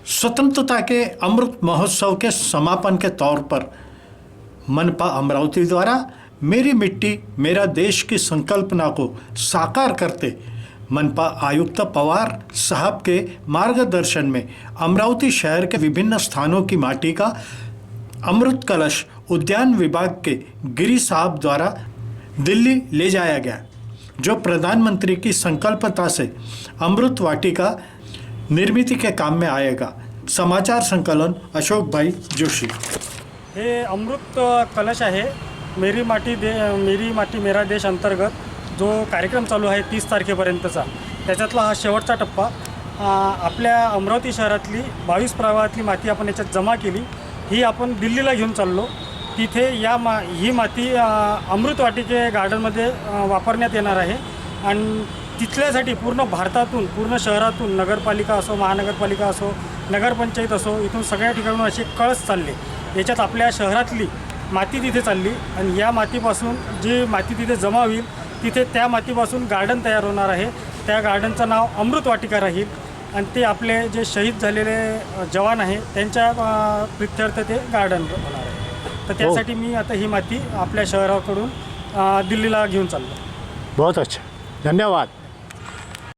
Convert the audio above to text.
स्वतंत्रता के अमृत महोत्सव के समापन के तौर पर मनपा अमरावती द्वारा मेरी मिट्टी मेरा देश की संकल्पना को साकार करते मनपा आयुक्त पवार साहब के मार्गदर्शन में अमरावती शहर के विभिन्न स्थानों की माटी का अमृत कलश उद्यान विभाग के गिरी साहब द्वारा दिल्ली ले जाया गया, जो प्रधानमंत्री की संकल्पना से अमृत वाटिका निर्मिती के काम में आएगा। समाचार संकलन अशोक भाई जोशी। हे अमृत कलश आहे मेरी माटी मेरा देश अंतर्गत जो कार्यक्रम चालू आहे 30 तारखेपर्यंतचा, त्याच्यातला हा शेवटचा टप्पा। आपल्या अमरावती शहरातली 22 प्रभागातली माती आपण याच्यात जमा केली, ही आपण दिल्लीला घेऊन चाललो। तिथे ही माती अमृत वाटिके गार्डनमध्ये वापरण्यात येणार आहे आणि तिथल्यासाठी पूर्ण भारतातून, पूर्ण शहरातून, नगरपालिका असो, महानगरपालिका असो, नगरपंचायत असो, इथून सगळ्या ठिकाणून असे कळस चालले। याच्यात आपल्या शहरातली माती तिथे चालली आणि या मातीपासून जी माती तिथे जमा होईल, तिथे त्या मातीपासून गार्डन तयार होणार आहे। त्या गार्डनचं नाव अमृत वाटिका राहील आणि ते आपले जे शहीद झालेले जवान आहे त्यांच्या प्रित्यर्थ ते गार्डन होणार आहे। तर त्यासाठी मी आता ही माती आपल्या शहराकडून दिल्लीला घेऊन चाललो। बहुत अच्छा, धन्यवाद।